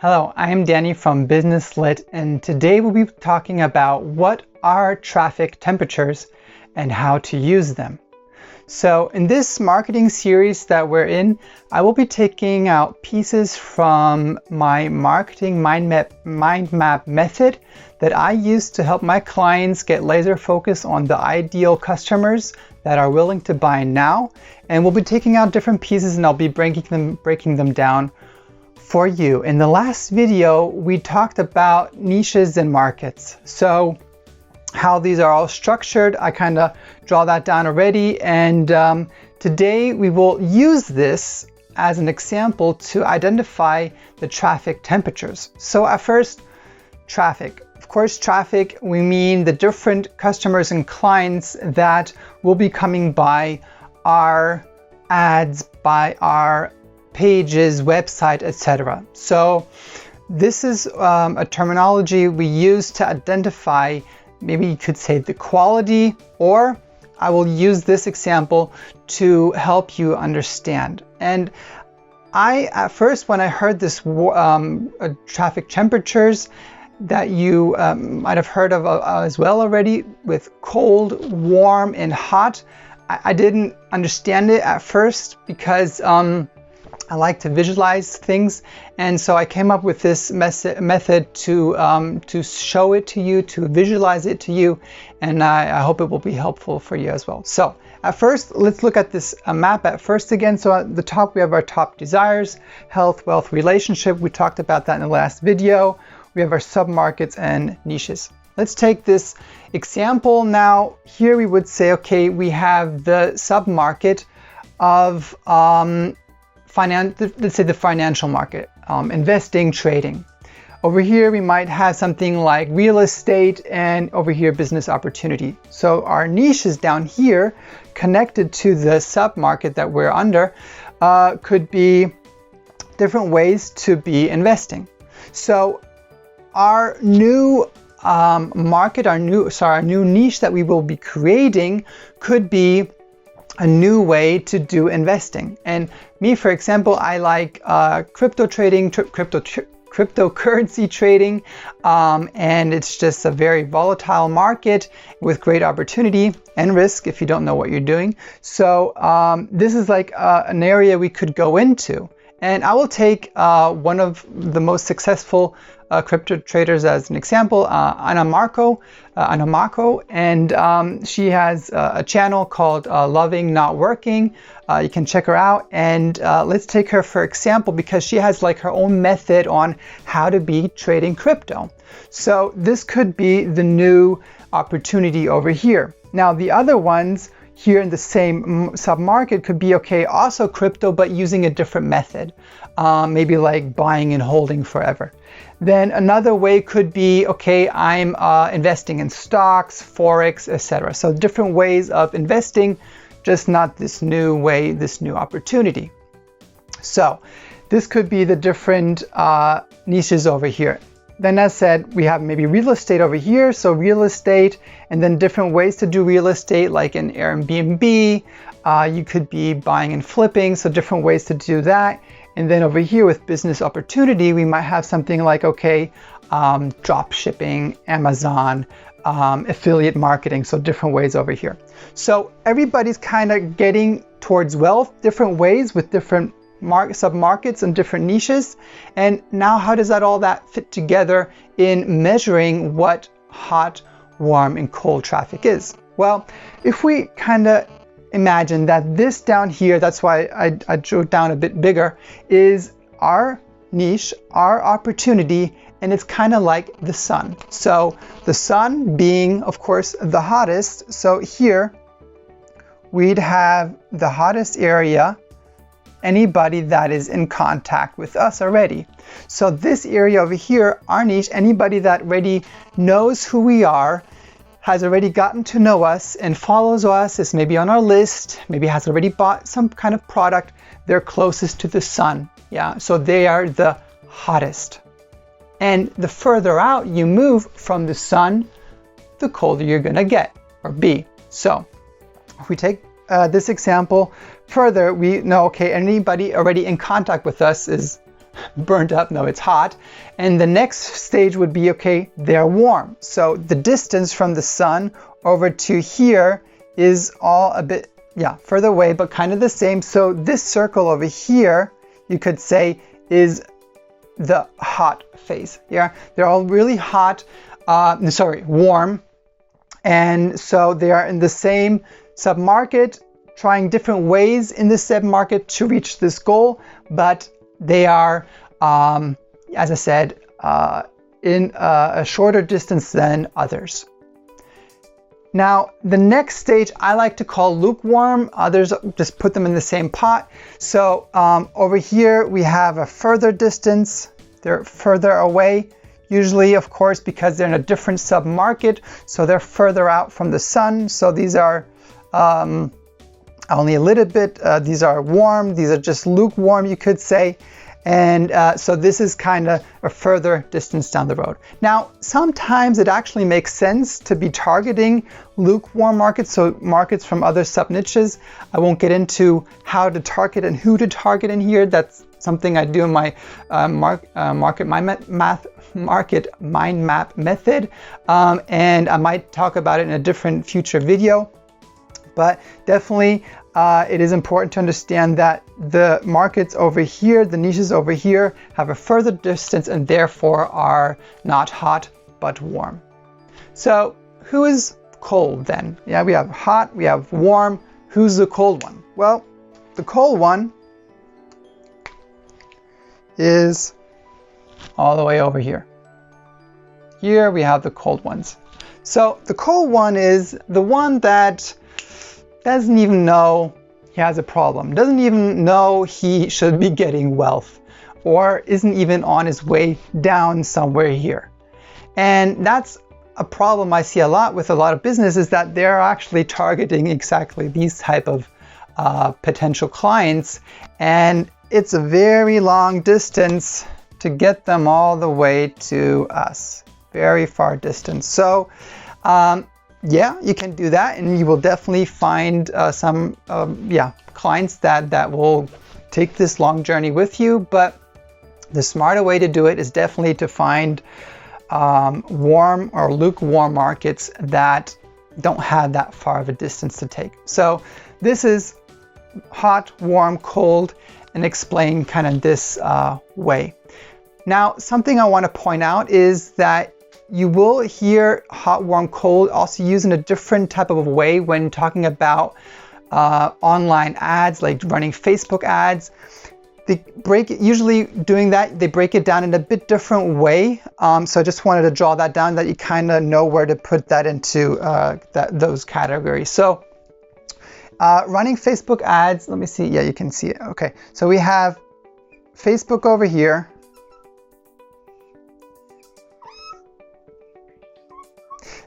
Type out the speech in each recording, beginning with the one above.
Hello, I am Danny from Business Lit, and today we'll be talking about what are traffic temperatures and how to use them. So in this marketing series that we're in, I will be taking out pieces from my marketing mind map method that I use to help my clients get laser focused on the ideal customers that are willing to buy now. And we'll be taking out different pieces and I'll be breaking them down for you. In the last video, we talked about niches and markets. So how these are all structured, I kind of draw that down already. And today we will use this as an example to identify the traffic temperatures. So at first, traffic. Of course, traffic, we mean the different customers and clients that will be coming by our ads, by our pages, website, etc. So this is a terminology we use to identify, maybe you could say, the quality, or I will use this example to help you understand. And at first, when I heard this traffic temperatures that you might have heard of as well already, with cold, warm, and hot, I didn't understand it at first because I like to visualize things, and so I came up with this method to show it to you, to visualize it to you, and I hope it will be helpful for you as well. So at first, let's look at this map at first again. So at the top, we have our top desires, health, wealth, relationship. We talked about that in the last video. We have our submarkets and niches. Let's take this example now. Here we would say, okay, we have the submarket of let's say the financial market, investing, trading. Over here, we might have something like real estate, and over here, business opportunity. So our niches down here, connected to the sub-market that we're under, could be different ways to be investing. So our new market, our new niche that we will be creating could be a new way to do investing. And me, for example, I like crypto trading, cryptocurrency trading, and it's just a very volatile market with great opportunity and risk if you don't know what you're doing. So this is like an area we could go into. And I will take one of the most successful crypto traders as an example, Anna Marco, and she has a channel called Loving Not Working. You can check her out, and let's take her for example because she has like her own method on how to be trading crypto. So this could be the new opportunity over here. Now the other ones here in the same sub-market could be, okay, also crypto, but using a different method, maybe like buying and holding forever. Then another way could be, okay, I'm investing in stocks, forex, etc. So different ways of investing, just not this new way, this new opportunity. So this could be the different niches over here. Then as said, we have maybe real estate over here. So real estate, and then different ways to do real estate, like in Airbnb. You could be buying and flipping, so different ways to do that. And then over here with business opportunity, we might have something like, okay, drop shipping, Amazon, affiliate marketing, so different ways over here. So everybody's kind of getting towards wealth, different ways with different sub-markets and different niches. And now how does all that fit together in measuring what hot, warm, and cold traffic is? Well, if we kind of imagine that this down here, that's why I drew it down a bit bigger, is our niche, our opportunity, and it's kind of like the sun. So the sun being, of course, the hottest. So here we'd have the hottest area, anybody that is in contact with us already. So this area over here, our niche, anybody that already knows who we are, has already gotten to know us and follows us, is maybe on our list, maybe has already bought some kind of product, they're closest to the sun. Yeah, so they are the hottest. And the further out you move from the sun, the colder you're gonna get or be. So if we take this example further, we know, okay, anybody already in contact with us is burnt up, no, it's hot. And the next stage would be, okay, they're warm. So the distance from the sun over to here is all a bit, further away, but kind of the same. So this circle over here, you could say, is the hot phase. Yeah, they're all really hot, warm. And so they are in the same submarket, trying different ways in this submarket to reach this goal, but they are, as I said, in a shorter distance than others. Now, the next stage I like to call lukewarm. Others just put them in the same pot. So over here we have a further distance. They're further away, usually, of course, because they're in a different submarket. So they're further out from the sun. So these are only a little bit. These are warm. These are just lukewarm, you could say. And so this is kind of a further distance down the road. Now, sometimes it actually makes sense to be targeting lukewarm markets, so markets from other sub-niches. I won't get into how to target and who to target in here. That's something I do in my market mind map method. And I might talk about it in a different future video. But definitely, it is important to understand that the markets over here, the niches over here, have a further distance and therefore are not hot but warm. So who is cold then? Yeah, we have hot, we have warm. Who's the cold one? Well, the cold one is all the way over here. Here we have the cold ones. So the cold one is the one that doesn't even know he has a problem, doesn't even know he should be getting wealth, or isn't even on his way down somewhere here. And that's a problem I see a lot with a lot of businesses, that they're actually targeting exactly these type of potential clients, and it's a very long distance to get them all the way to us, very far distance. So yeah, you can do that, and you will definitely find some clients that will take this long journey with you. But the smarter way to do it is definitely to find warm or lukewarm markets that don't have that far of a distance to take. So this is hot, warm, cold, and explain kind of this way. Now, something I want to point out is that you will hear hot, warm, cold also used in a different type of way when talking about online ads, like running Facebook ads. Usually doing that, they break it down in a bit different way. So I just wanted to draw that down, that you kind of know where to put that into those categories. So running Facebook ads, let me see. Yeah, you can see it. Okay, so we have Facebook over here.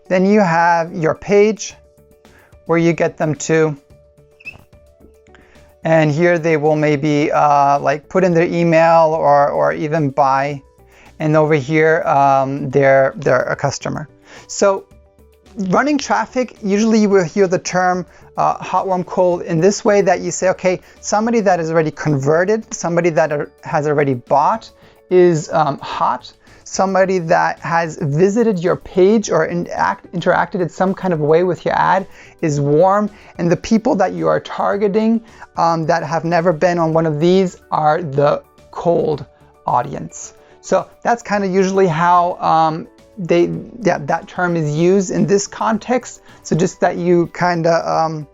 Then you have your page where you get them to. And here they will maybe like put in their email or even buy. And over here, they're a customer. So running traffic, usually you will hear the term hot, warm, cold in this way, that you say, okay, somebody that is already converted, somebody that has already bought is hot. Somebody that has visited your page or interacted in some kind of way with your ad is warm. And the people that you are targeting that have never been on one of these are the cold audience. So that's kind of usually how that term is used in this context. So just that you kind of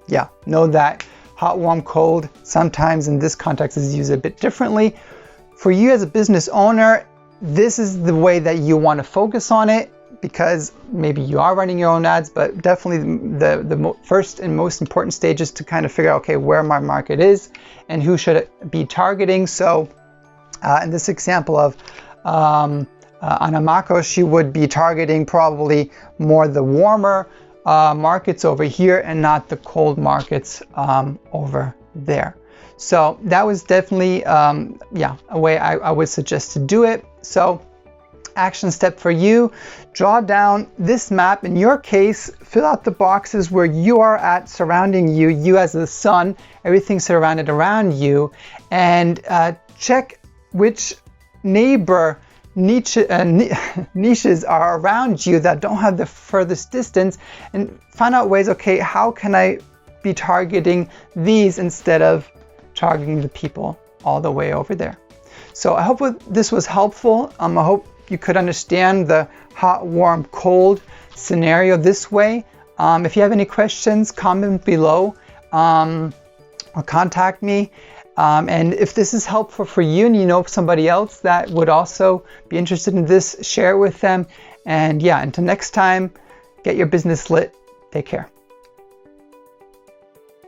know that hot, warm, cold sometimes in this context is used a bit differently. For you as a business owner, this is the way that you want to focus on it, because maybe you are running your own ads, but definitely the first and most important stage is to kind of figure out, okay, where my market is and who should it be targeting. So in this example of Anamako, she would be targeting probably more the warmer markets over here and not the cold markets over there. So that was definitely a way I would suggest to do it. So action step for you, draw down this map. In your case, fill out the boxes where you are at surrounding you, you as the sun, everything surrounded around you, and check which neighbor niches are around you that don't have the furthest distance, and find out ways, okay, how can I be targeting these instead of targeting the people all the way over there. So I hope this was helpful. I hope you could understand the hot, warm, cold scenario this way. If you have any questions, comment below or contact me. And if this is helpful for you and you know somebody else that would also be interested in this, share it with them. And yeah, until next time, get your business lit. Take care.